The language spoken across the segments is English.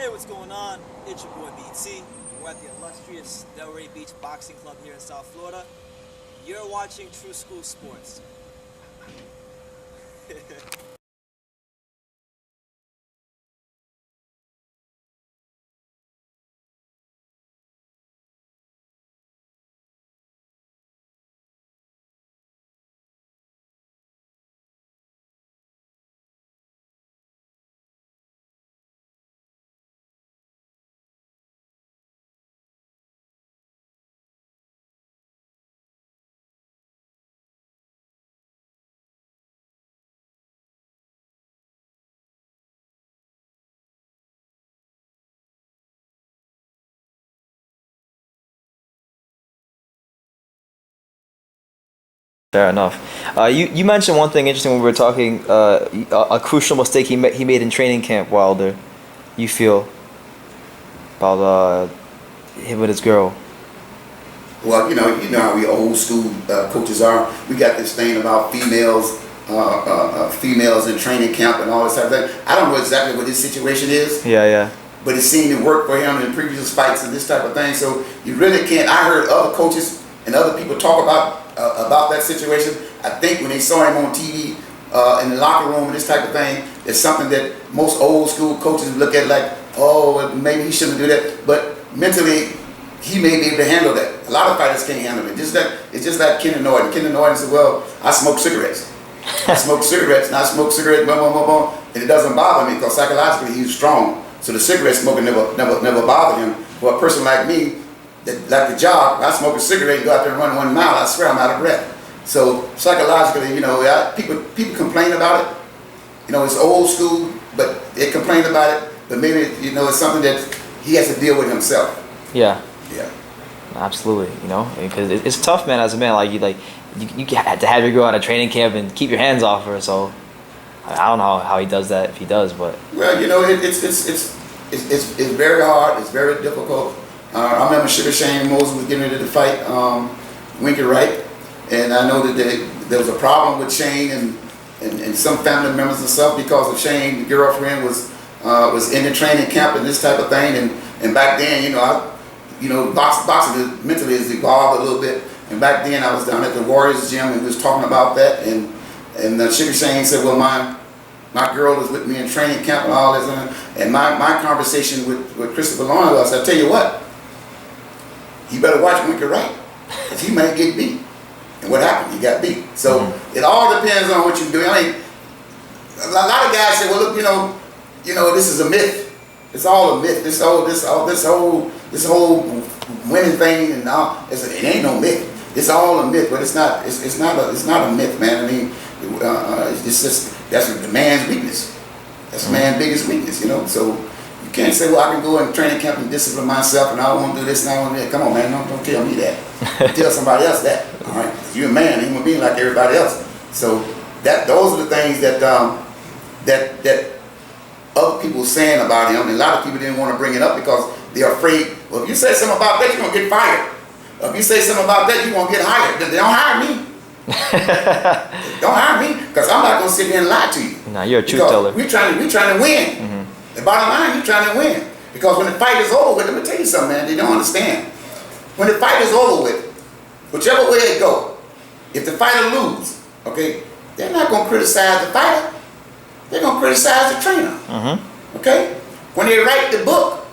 Hey, what's going on? It's your boy BT. We're at the illustrious Delray Beach Boxing Club here in South Florida. You're watching True School Sports. Fair enough. You mentioned one thing interesting when we were talking. A crucial mistake he made in training camp. Wilder, you feel about him with his girl? Well, you know how we old school coaches are. We got this thing about females in training camp and all this type of thing. I don't know exactly what his situation is. Yeah. But it seemed to work for him in previous fights and this type of thing. So you really can't. I heard other coaches and other people talk about that situation. I think when they saw him on TV in the locker room and this type of thing, it's something that most old school coaches look at like, oh, maybe he shouldn't do that. But mentally, he may be able to handle that. A lot of fighters can't handle it. It's just like Kenny Norton. Kenny Norton said, well, I smoke cigarettes. I smoke cigarettes, and I smoke cigarettes, boom, boom, boom, boom, and it doesn't bother me because psychologically he's strong. So the cigarette smoking never bothered him. For a person like me, that like the job, I smoke a cigarette and go out there and run 1 mile, I swear I'm out of breath. So psychologically, people complain about it. It's old school, but they complain about it. But maybe it's something that he has to deal with himself. Yeah. Yeah. Absolutely. Because it's tough, man. As a man, you had to have your girl at a training camp and keep your hands off her. So I don't know how he does that, if he does, but well, it's very hard. It's very difficult. I remember Sugar Shane Moses was getting ready to fight Winky Wright, and I know that there was a problem with Shane and some family members and stuff because of Shane. The girlfriend was in the training camp and this type of thing, and back then, boxing mentally has evolved a little bit. And back then, I was down at the Warriors gym and we was talking about that, and Sugar Shane said, well, my girl is with me in training camp and all this, and my conversation with Christopher Long was, I tell you what, you better watch Winky Wright, because he might get beat. And what happened? He got beat. So It all depends on what you're doing. I mean, a lot of guys say, well, look, this is a myth. It's all a myth. This whole winning thing and all. It ain't no myth. It's all a myth, but it's not a myth, man. I mean, it's just that's the man's weakness. That's man's biggest weakness, So you can't say, well, I can go in training camp and discipline myself, and I won't do this and I won't do that. Come on, man, don't tell me that. Tell somebody else that. All right, you're a man, a human being like everybody else. So those are the things that other people saying about him, and a lot of people didn't want to bring it up because they're afraid. Well, if you say something about that, you're gonna get fired. If you say something about that, you're gonna get hired. They don't hire me. Don't hire me, because I'm not gonna sit here and lie to you. Nah, you're a truth teller. We're trying to win. The bottom line, you're trying to win. Because when the fight is over with, let me tell you something, man, they don't understand. When the fight is over with, whichever way it go, if the fighter lose, okay, they're not gonna criticize the fighter. They're gonna criticize the trainer. Okay? When they write the book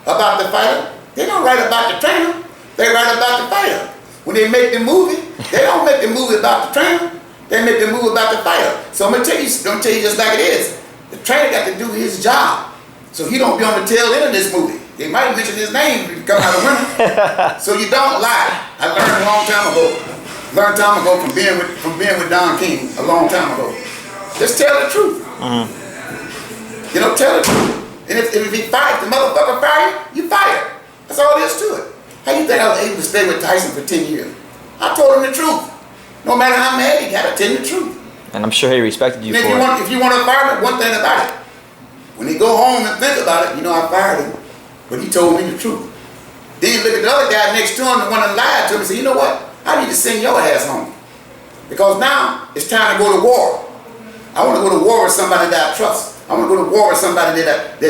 about the fighter, they don't write about the trainer. They write about the fighter. When they make the movie, they don't make the movie about the trainer. They make the movie about the fighter. So I'm gonna tell you just like it is. The trainer got to do his job, so he don't be on the tail end of this movie. They might mention his name if he come out a winner. So you don't lie. I learned a long time ago from being with Don King a long time ago. Just tell the truth. Tell the truth. And if he fired, the motherfucker fire you fire. That's all there is to it. How you think I was able to stay with Tyson for 10 years? I told him the truth. No matter how mad he got, I tell him the truth. And I'm sure he respected you and for it. If you want to fire me, one thing about it, when he go home and think about it, I fired him, but he told me the truth. Then you look at the other guy next to him, the one that lied to him, and say, you know what? I need to send your ass home. Because now it's time to go to war. I want to go to war with somebody that I trust. I want to go to war with somebody that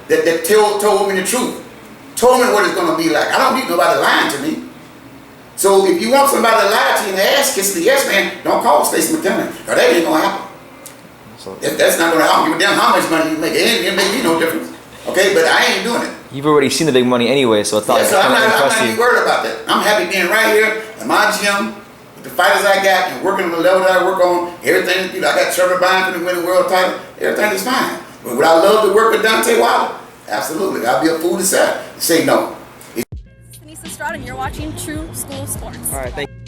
that told me the truth, told me what it's gonna be like. I don't need nobody lying to me. So if you want somebody to lie to you in the ass kiss the yes man, don't call Stacey McKinley, or that ain't gonna happen. So That's not gonna happen. Give a damn how much money you make. It ain't make me no difference. Okay, but I ain't doing it. you've already seen the big money anyway, so it's not. Yeah, so I'm not impressive. even worried about that. I'm happy being right here in my gym with the fighters I got and working on the level that I work on. Everything, I got Trevor Bynum for the winning world title. Everything is fine. But would I love to work with Deontay Wilder? Absolutely. I'll be a fool to say no. Denise Estrada, and you're watching True School Sports. All right, thank you.